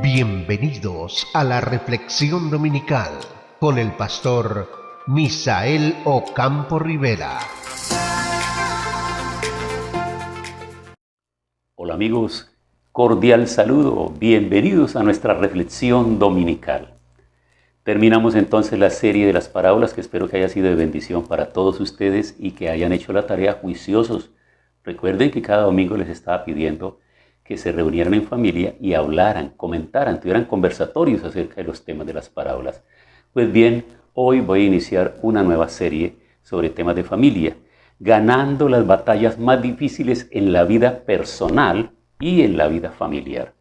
Bienvenidos a la reflexión dominical con el pastor Misael Ocampo Rivera. Hola amigos, cordial saludo, bienvenidos a nuestra reflexión dominical. Terminamos entonces la serie de las parábolas que espero que haya sido de bendición para todos ustedes y que hayan hecho la tarea juiciosos. Recuerden que cada domingo les estaba pidiendo que se reunieran en familia y hablaran, comentaran, tuvieran conversatorios acerca de los temas de las parábolas. Pues bien, hoy voy a iniciar una nueva serie sobre temas de familia, ganando las batallas más difíciles en la vida personal y en la vida familiar.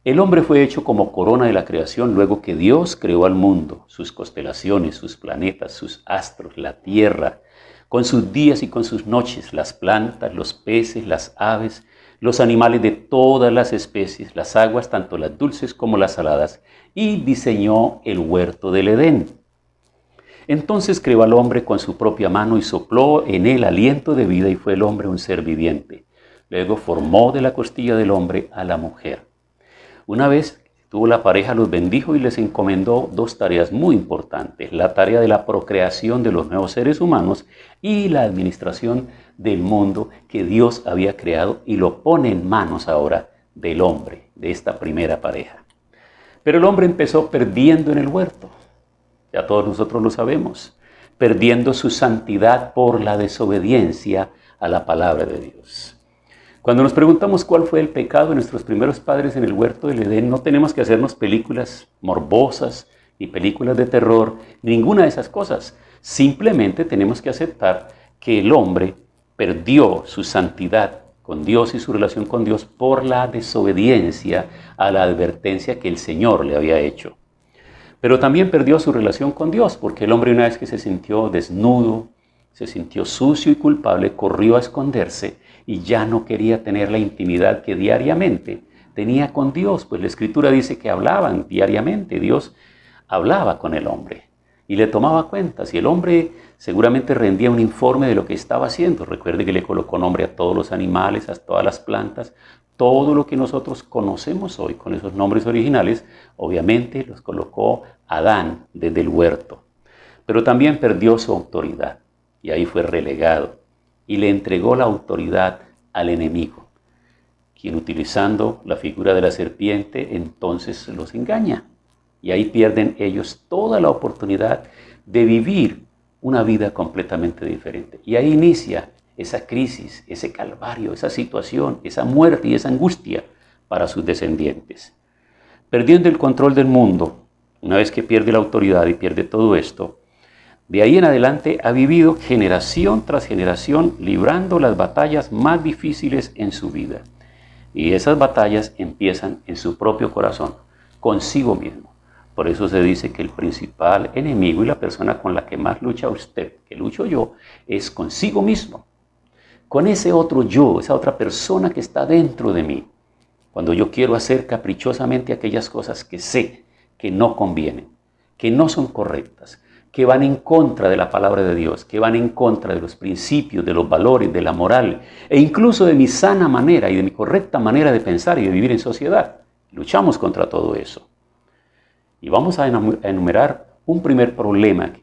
El hombre fue hecho como corona de la creación luego que Dios creó al mundo, sus constelaciones, sus planetas, sus astros, la tierra, con sus días y con sus noches, las plantas, los peces, las aves, los animales de todas las especies, las aguas, tanto las dulces como las saladas, y diseñó el huerto del Edén. Entonces creó al hombre con su propia mano y sopló en él aliento de vida y fue el hombre un ser viviente. Luego formó de la costilla del hombre a la mujer. Una vez tuvo la pareja, los bendijo y les encomendó dos tareas muy importantes: la tarea de la procreación de los nuevos seres humanos y la administración del mundo que Dios había creado, y lo pone en manos ahora del hombre, de esta primera pareja. Pero el hombre empezó perdiendo en el huerto, ya todos nosotros lo sabemos, perdiendo su santidad por la desobediencia a la palabra de Dios. Cuando nos preguntamos cuál fue el pecado de nuestros primeros padres en el huerto del Edén, no tenemos que hacernos películas morbosas, ni películas de terror, ninguna de esas cosas. Simplemente tenemos que aceptar que el hombre perdió su santidad con Dios y su relación con Dios por la desobediencia a la advertencia que el Señor le había hecho. Pero también perdió su relación con Dios, porque el hombre, una vez que se sintió desnudo, se sintió sucio y culpable, corrió a esconderse y ya no quería tener la intimidad que diariamente tenía con Dios, pues la Escritura dice que hablaban diariamente. Dios hablaba con el hombre y le tomaba cuentas, y el hombre seguramente rendía un informe de lo que estaba haciendo. Recuerde que le colocó nombre a todos los animales, a todas las plantas, todo lo que nosotros conocemos hoy con esos nombres originales, obviamente los colocó Adán desde el huerto. Pero también perdió su autoridad y ahí fue relegado y le entregó la autoridad al enemigo, quien, utilizando la figura de la serpiente, entonces los engaña. Y ahí pierden ellos toda la oportunidad de vivir una vida completamente diferente. Y ahí inicia esa crisis, ese calvario, esa situación, esa muerte y esa angustia para sus descendientes. Perdiendo el control del mundo, una vez que pierde la autoridad y pierde todo esto, de ahí en adelante ha vivido generación tras generación librando las batallas más difíciles en su vida. Y esas batallas empiezan en su propio corazón, consigo mismo. Por eso se dice que el principal enemigo y la persona con la que más lucha usted, que lucho yo, es consigo mismo. Con ese otro yo, esa otra persona que está dentro de mí. Cuando yo quiero hacer caprichosamente aquellas cosas que sé que no convienen, que no son correctas, que van en contra de la palabra de Dios, que van en contra de los principios, de los valores, de la moral, e incluso de mi sana manera y de mi correcta manera de pensar y de vivir en sociedad. Luchamos contra todo eso. Y vamos a enumerar un primer problema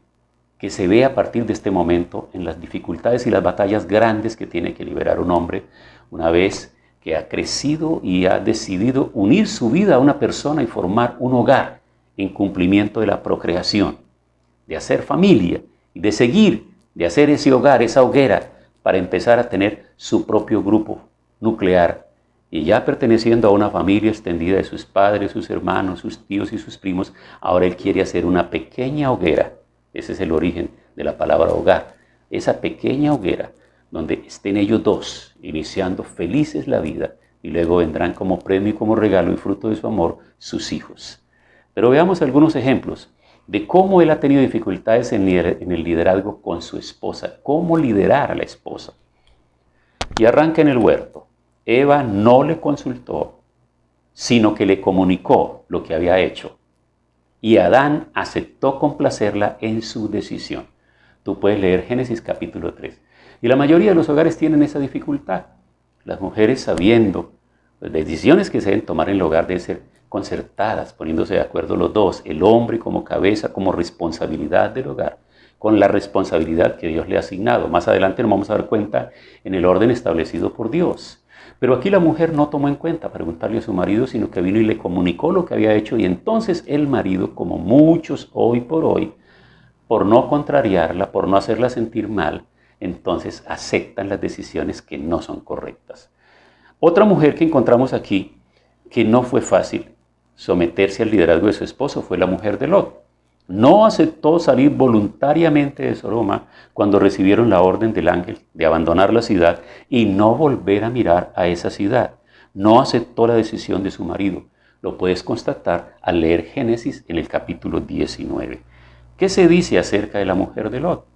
que se ve a partir de este momento en las dificultades y las batallas grandes que tiene que liberar un hombre una vez que ha crecido y ha decidido unir su vida a una persona y formar un hogar en cumplimiento de la procreación, de hacer familia y de seguir, de hacer ese hogar, esa hoguera, para empezar a tener su propio grupo nuclear. Y ya perteneciendo a una familia extendida de sus padres, sus hermanos, sus tíos y sus primos, ahora él quiere hacer una pequeña hoguera. Ese es el origen de la palabra hogar. Esa pequeña hoguera donde estén ellos dos, iniciando felices la vida, y luego vendrán como premio y como regalo y fruto de su amor sus hijos. Pero veamos algunos ejemplos de cómo él ha tenido dificultades en el liderazgo con su esposa, cómo liderar a la esposa. Y arranca en el huerto. Eva no le consultó, sino que le comunicó lo que había hecho. Y Adán aceptó complacerla en su decisión. Tú puedes leer Génesis capítulo 3. Y la mayoría de los hogares tienen esa dificultad. Las mujeres, sabiendo Las decisiones que se deben tomar en el hogar deben ser concertadas, poniéndose de acuerdo los dos, el hombre como cabeza, como responsabilidad del hogar, con la responsabilidad que Dios le ha asignado. Más adelante nos vamos a dar cuenta en el orden establecido por Dios. Pero aquí la mujer no tomó en cuenta preguntarle a su marido, sino que vino y le comunicó lo que había hecho, y entonces el marido, como muchos hoy por hoy, por no contrariarla, por no hacerla sentir mal, entonces aceptan las decisiones que no son correctas. Otra mujer que encontramos aquí, que no fue fácil someterse al liderazgo de su esposo, fue la mujer de Lot. No aceptó salir voluntariamente de Sodoma cuando recibieron la orden del ángel de abandonar la ciudad y no volver a mirar a esa ciudad. No aceptó la decisión de su marido. Lo puedes constatar al leer Génesis en el capítulo 19. ¿Qué se dice acerca de la mujer de Lot?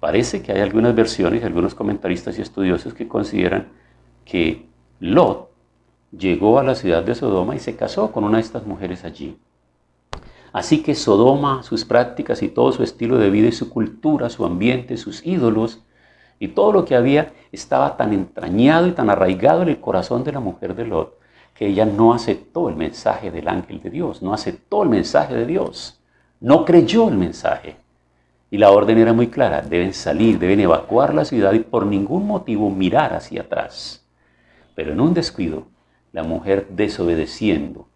Parece que hay algunas versiones, algunos comentaristas y estudiosos que consideran que Lot llegó a la ciudad de Sodoma y se casó con una de estas mujeres allí. Así que Sodoma, sus prácticas y todo su estilo de vida y su cultura, su ambiente, sus ídolos y todo lo que había estaba tan entrañado y tan arraigado en el corazón de la mujer de Lot que ella no aceptó el mensaje del ángel de Dios, no aceptó el mensaje de Dios, no creyó el mensaje. Y la orden era muy clara: deben salir, deben evacuar la ciudad y por ningún motivo mirar hacia atrás. Pero en un descuido, la mujer, desobedeciendo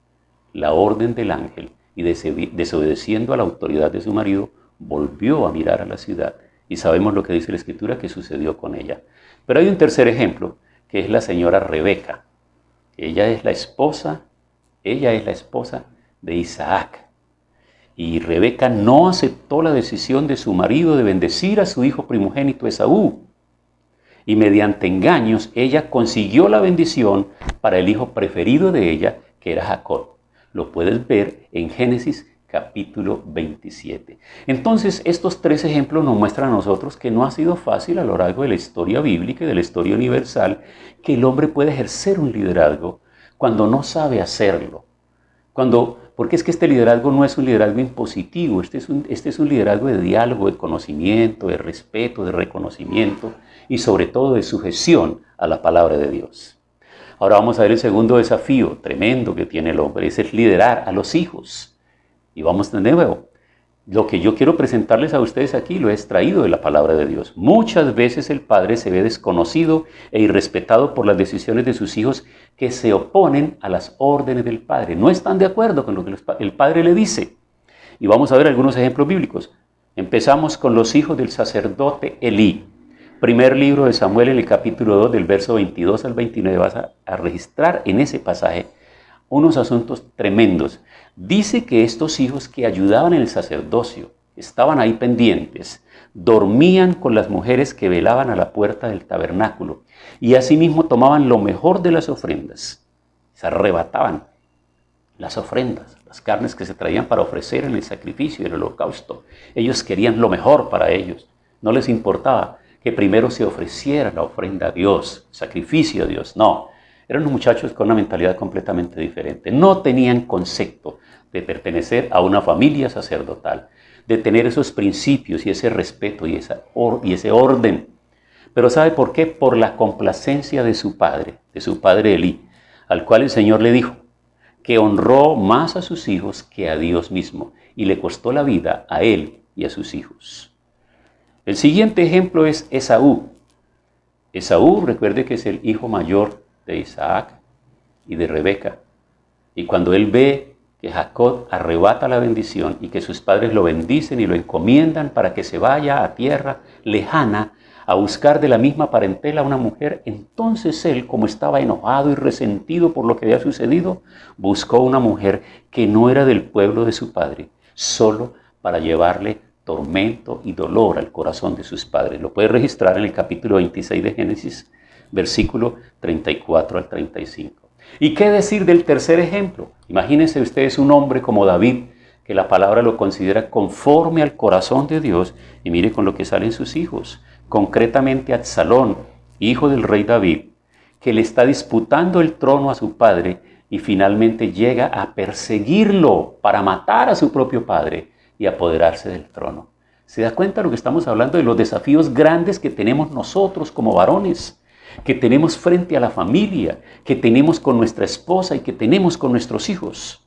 la orden del ángel y desobedeciendo a la autoridad de su marido, volvió a mirar a la ciudad. Y sabemos lo que dice la Escritura que sucedió con ella. Pero hay un tercer ejemplo, que es la señora Rebeca. Ella es la esposa de Isaac. Y Rebeca no aceptó la decisión de su marido de bendecir a su hijo primogénito Esaú. Y mediante engaños ella consiguió la bendición para el hijo preferido de ella, que era Jacob. Lo puedes ver en Génesis capítulo 27. Entonces, estos tres ejemplos nos muestran a nosotros que no ha sido fácil a lo largo de la historia bíblica y de la historia universal que el hombre puede ejercer un liderazgo cuando no sabe hacerlo. Porque es que este liderazgo no es un liderazgo impositivo, este es un liderazgo de diálogo, de conocimiento, de respeto, de reconocimiento y sobre todo de sujeción a la palabra de Dios. Ahora vamos a ver el segundo desafío tremendo que tiene el hombre, es liderar a los hijos. Y vamos de nuevo, lo que yo quiero presentarles a ustedes aquí lo he extraído de la palabra de Dios. Muchas veces el padre se ve desconocido e irrespetado por las decisiones de sus hijos que se oponen a las órdenes del padre. No están de acuerdo con lo que el padre le dice. Y vamos a ver algunos ejemplos bíblicos. Empezamos con los hijos del sacerdote Elí. Primer libro de Samuel, en el capítulo 2, del verso 22 al 29, vas a registrar en ese pasaje unos asuntos tremendos. Dice que estos hijos que ayudaban en el sacerdocio, estaban ahí pendientes, dormían con las mujeres que velaban a la puerta del tabernáculo y asimismo tomaban lo mejor de las ofrendas. Se arrebataban las ofrendas, las carnes que se traían para ofrecer en el sacrificio y el holocausto. Ellos querían lo mejor para ellos. No les importaba que primero se ofreciera la ofrenda a Dios, sacrificio a Dios. No, eran unos muchachos con una mentalidad completamente diferente. No tenían concepto de pertenecer a una familia sacerdotal, de tener esos principios y ese respeto y ese orden. Pero ¿sabe por qué? Por la complacencia de su padre Elí, al cual el Señor le dijo que honró más a sus hijos que a Dios mismo y le costó la vida a él y a sus hijos. El siguiente ejemplo es Esaú. Esaú, recuerde que es el hijo mayor de Isaac y de Rebeca. Y cuando él ve que Jacob arrebata la bendición y que sus padres lo bendicen y lo encomiendan para que se vaya a tierra lejana a buscar de la misma parentela a una mujer, entonces él, como estaba enojado y resentido por lo que había sucedido, buscó una mujer que no era del pueblo de su padre, solo para llevarle tormento y dolor al corazón de sus padres. Lo puede registrar en el capítulo 26 de Génesis, versículo 34 al 35. ¿Y qué decir del tercer ejemplo? Imagínense ustedes un hombre como David, que la palabra lo considera conforme al corazón de Dios, y mire con lo que salen sus hijos, concretamente Absalón, hijo del rey David, que le está disputando el trono a su padre y finalmente llega a perseguirlo para matar a su propio padre y apoderarse del trono. ¿Se da cuenta de lo que estamos hablando? De los desafíos grandes que tenemos nosotros como varones. que tenemos frente a la familia, que tenemos con nuestra esposa y que tenemos con nuestros hijos.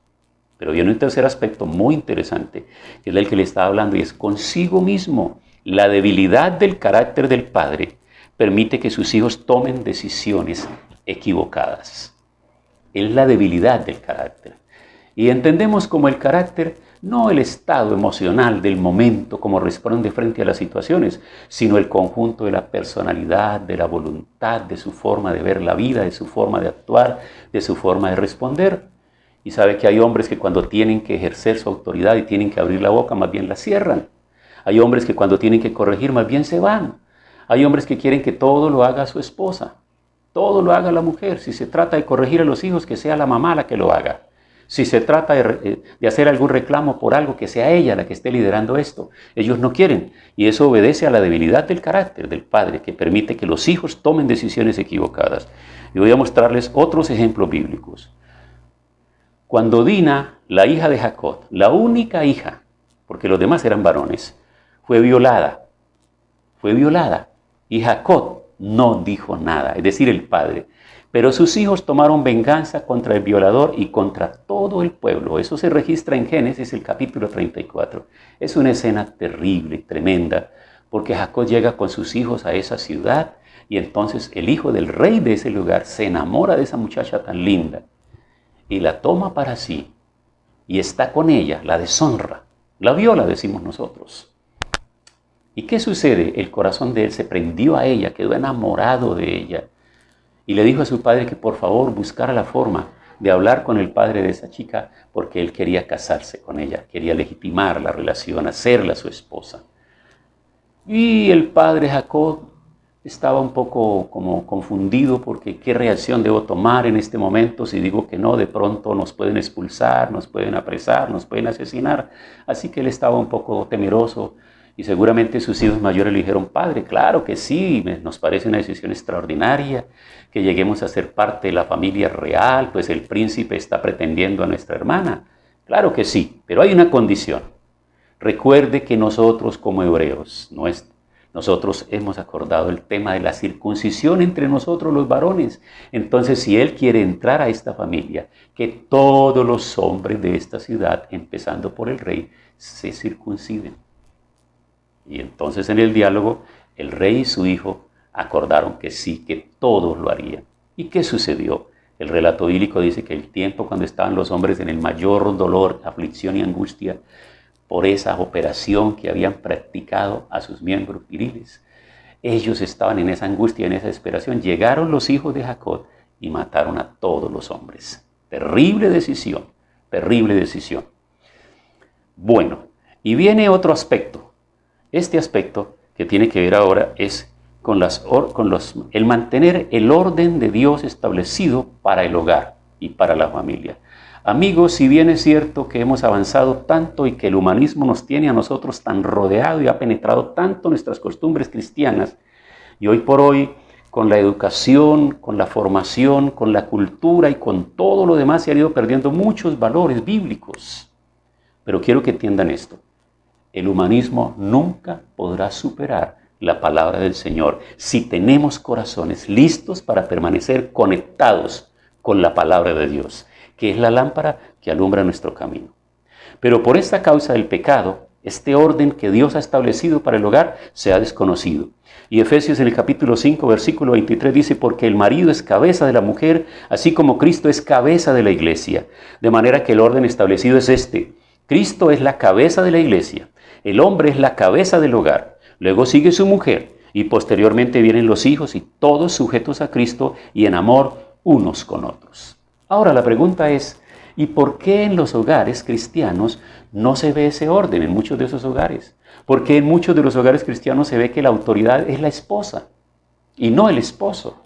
Pero viene un tercer aspecto muy interesante, que es el que le estaba hablando, y es consigo mismo. La debilidad del carácter del padre permite que sus hijos tomen decisiones equivocadas. Es la debilidad del carácter. Y entendemos como el carácter no el estado emocional del momento como responde frente a las situaciones, sino el conjunto de la personalidad, de la voluntad, de su forma de ver la vida, de su forma de actuar, de su forma de responder. Y sabe que hay hombres que cuando tienen que ejercer su autoridad y tienen que abrir la boca, más bien la cierran. Hay hombres que cuando tienen que corregir, más bien se van. Hay hombres que quieren que todo lo haga su esposa, todo lo haga la mujer. Si se trata de corregir a los hijos, que sea la mamá la que lo haga. Si se trata de hacer algún reclamo por algo, que sea ella la que esté liderando esto. Ellos no quieren. Y eso obedece a la debilidad del carácter del padre, que permite que los hijos tomen decisiones equivocadas. Y voy a mostrarles otros ejemplos bíblicos. Cuando Dina, la hija de Jacob, la única hija, porque los demás eran varones, fue violada. Y Jacob no dijo nada, es decir, el padre. Pero sus hijos tomaron venganza contra el violador y contra todo el pueblo. Eso se registra en Génesis, el capítulo 34. Es una escena terrible, tremenda, porque Jacob llega con sus hijos a esa ciudad y entonces el hijo del rey de ese lugar se enamora de esa muchacha tan linda y la toma para sí y está con ella, la deshonra, la viola, decimos nosotros. ¿Y qué sucede? El corazón de él se prendió a ella, quedó enamorado de ella. Y le dijo a su padre que por favor buscara la forma de hablar con el padre de esa chica porque él quería casarse con ella, quería legitimar la relación, hacerla su esposa. Y el padre Jacob estaba un poco como confundido porque qué reacción debo tomar en este momento. Si digo que no, de pronto nos pueden expulsar, nos pueden apresar, nos pueden asesinar. Así que él estaba un poco temeroso. Y seguramente sus hijos mayores le dijeron, padre, claro que sí, nos parece una decisión extraordinaria, que lleguemos a ser parte de la familia real, pues el príncipe está pretendiendo a nuestra hermana. Claro que sí, pero hay una condición. Recuerde que nosotros como hebreos, nosotros hemos acordado el tema de la circuncisión entre nosotros los varones. Entonces, si él quiere entrar a esta familia, que todos los hombres de esta ciudad, empezando por el rey, se circunciden. Y entonces en el diálogo, el rey y su hijo acordaron que sí, que todos lo harían. ¿Y qué sucedió? El relato bíblico dice que el tiempo cuando estaban los hombres en el mayor dolor, aflicción y angustia por esa operación que habían practicado a sus miembros viriles, ellos estaban en esa angustia, en esa desesperación. Llegaron los hijos de Jacob y mataron a todos los hombres. Terrible decisión, terrible decisión. Bueno, y viene otro aspecto. Este aspecto que tiene que ver ahora es con el mantener el orden de Dios establecido para el hogar y para la familia. Amigos, si bien es cierto que hemos avanzado tanto y que el humanismo nos tiene a nosotros tan rodeado y ha penetrado tanto nuestras costumbres cristianas, y hoy por hoy con la educación, con la formación, con la cultura y con todo lo demás se han ido perdiendo muchos valores bíblicos. Pero quiero que entiendan esto. El humanismo nunca podrá superar la palabra del Señor si tenemos corazones listos para permanecer conectados con la palabra de Dios, que es la lámpara que alumbra nuestro camino. Pero por esta causa del pecado, este orden que Dios ha establecido para el hogar se ha desconocido. Y Efesios en el capítulo 5, versículo 23 dice, porque el marido es cabeza de la mujer, así como Cristo es cabeza de la iglesia. De manera que el orden establecido es este. Cristo es la cabeza de la iglesia. El hombre es la cabeza del hogar, luego sigue su mujer y posteriormente vienen los hijos y todos sujetos a Cristo y en amor unos con otros. Ahora la pregunta es, ¿y por qué en los hogares cristianos no se ve ese orden en muchos de esos hogares? ¿Por qué en muchos de los hogares cristianos se ve que la autoridad es la esposa y no el esposo?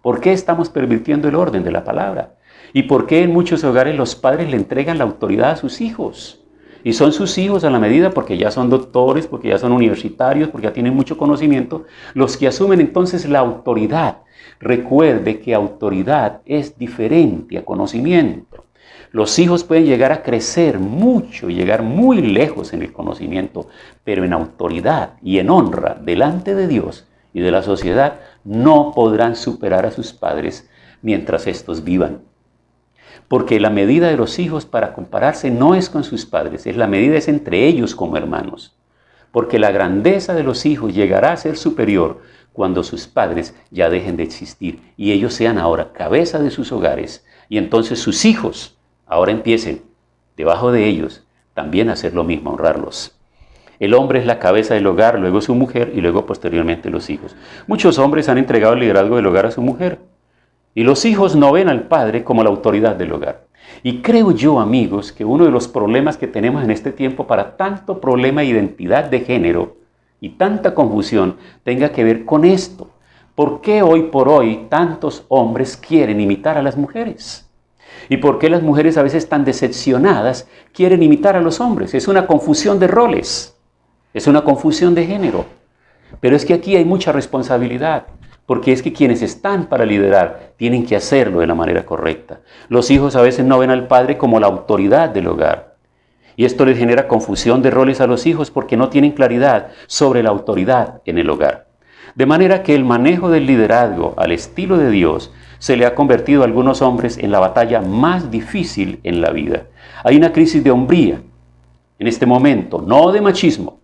¿Por qué estamos pervirtiendo el orden de la palabra? ¿Y por qué en muchos hogares los padres le entregan la autoridad a sus hijos? Y son sus hijos a la medida porque ya son doctores, porque ya son universitarios, porque ya tienen mucho conocimiento, los que asumen entonces la autoridad. Recuerde que autoridad es diferente a conocimiento. Los hijos pueden llegar a crecer mucho, llegar muy lejos en el conocimiento, pero en autoridad y en honra delante de Dios y de la sociedad no podrán superar a sus padres mientras estos vivan. Porque la medida de los hijos para compararse no es con sus padres, la medida es entre ellos como hermanos. Porque la grandeza de los hijos llegará a ser superior cuando sus padres ya dejen de existir y ellos sean ahora cabeza de sus hogares, y entonces sus hijos ahora empiecen debajo de ellos también a hacer lo mismo, a honrarlos. El hombre es la cabeza del hogar, luego su mujer y luego posteriormente los hijos. Muchos hombres han entregado el liderazgo del hogar a su mujer y los hijos no ven al padre como la autoridad del hogar. Y creo yo, amigos, que uno de los problemas que tenemos en este tiempo para tanto problema de identidad de género y tanta confusión tenga que ver con esto. ¿Por qué hoy por hoy tantos hombres quieren imitar a las mujeres? ¿Y por qué las mujeres a veces tan decepcionadas quieren imitar a los hombres? Es una confusión de roles, es una confusión de género. Pero es que aquí hay mucha responsabilidad, porque es que quienes están para liderar tienen que hacerlo de la manera correcta. Los hijos a veces no ven al padre como la autoridad del hogar. Y esto les genera confusión de roles a los hijos porque no tienen claridad sobre la autoridad en el hogar. De manera que el manejo del liderazgo al estilo de Dios se le ha convertido a algunos hombres en la batalla más difícil en la vida. Hay una crisis de hombría en este momento, no de machismo,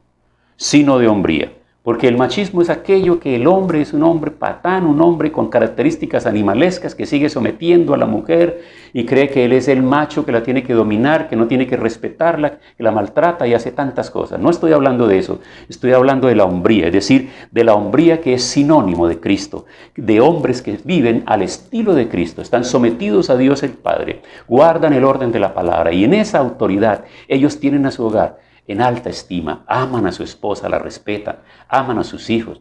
sino de hombría. Porque el machismo es aquello que el hombre es un hombre patán, un hombre con características animalescas que sigue sometiendo a la mujer y cree que él es el macho que la tiene que dominar, que no tiene que respetarla, que la maltrata y hace tantas cosas. No estoy hablando de eso, estoy hablando de la hombría, es decir, de la hombría que es sinónimo de Cristo, de hombres que viven al estilo de Cristo, están sometidos a Dios el Padre, guardan el orden de la palabra y en esa autoridad ellos tienen a su hogar en alta estima, aman a su esposa, la respetan, aman a sus hijos,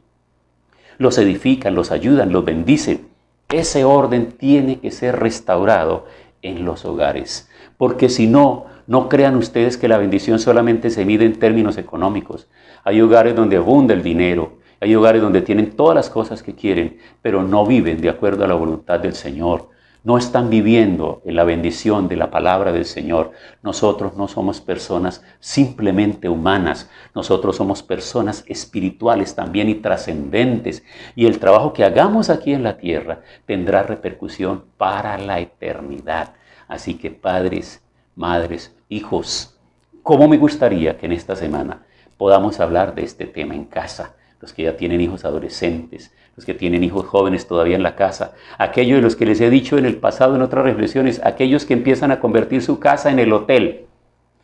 los edifican, los ayudan, los bendicen. Ese orden tiene que ser restaurado en los hogares, porque si no, no crean ustedes que la bendición solamente se mide en términos económicos. Hay hogares donde abunda el dinero, hay hogares donde tienen todas las cosas que quieren, pero no viven de acuerdo a la voluntad del Señor. No están viviendo en la bendición de la palabra del Señor. Nosotros no somos personas simplemente humanas. Nosotros somos personas espirituales también y trascendentes. Y el trabajo que hagamos aquí en la tierra tendrá repercusión para la eternidad. Así que padres, madres, hijos, ¿cómo me gustaría que en esta semana podamos hablar de este tema en casa? Los que ya tienen hijos adolescentes, los que tienen hijos jóvenes todavía en la casa, aquellos de los que les he dicho en el pasado en otras reflexiones, aquellos que empiezan a convertir su casa en el hotel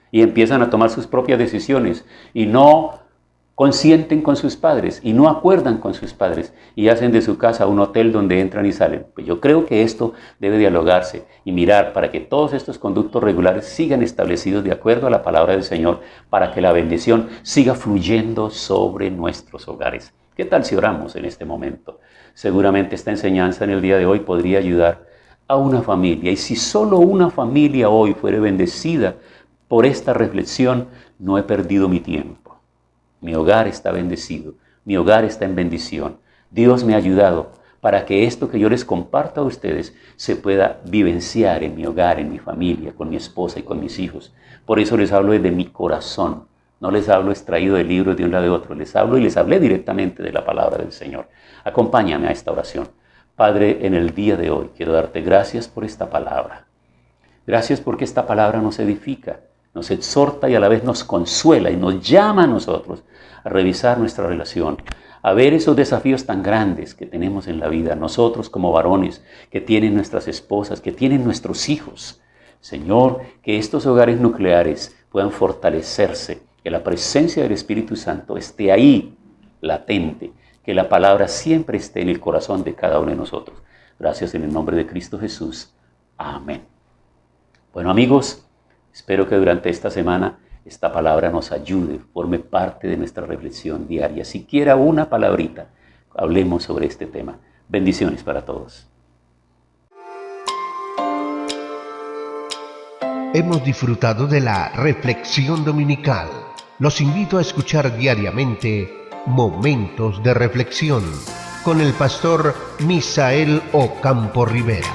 y empiezan a tomar sus propias decisiones y no consienten con sus padres y no acuerdan con sus padres y hacen de su casa un hotel donde entran y salen. Pues yo creo que esto debe dialogarse y mirar para que todos estos conductos regulares sigan establecidos de acuerdo a la palabra del Señor para que la bendición siga fluyendo sobre nuestros hogares. ¿Qué tal si oramos en este momento? Seguramente esta enseñanza en el día de hoy podría ayudar a una familia y si solo una familia hoy fuere bendecida por esta reflexión, no he perdido mi tiempo. Mi hogar está bendecido, mi hogar está en bendición. Dios me ha ayudado para que esto que yo les comparto a ustedes se pueda vivenciar en mi hogar, en mi familia, con mi esposa y con mis hijos. Por eso les hablo desde mi corazón, no les hablo extraído de libros de un lado de otro, les hablo y les hablé directamente de la palabra del Señor. Acompáñame a esta oración. Padre, en el día de hoy quiero darte gracias por esta palabra. Gracias porque esta palabra nos edifica, nos exhorta y a la vez nos consuela y nos llama a nosotros a revisar nuestra relación, a ver esos desafíos tan grandes que tenemos en la vida, nosotros como varones, que tienen nuestras esposas, que tienen nuestros hijos. Señor, que estos hogares nucleares puedan fortalecerse, que la presencia del Espíritu Santo esté ahí, latente, que la palabra siempre esté en el corazón de cada uno de nosotros. Gracias en el nombre de Cristo Jesús. Amén. Bueno, amigos, espero que durante esta semana esta palabra nos ayude, forme parte de nuestra reflexión diaria. Siquiera una palabrita, hablemos sobre este tema. Bendiciones para todos. Hemos disfrutado de la reflexión dominical. Los invito a escuchar diariamente Momentos de Reflexión con el pastor Misael Ocampo Rivera.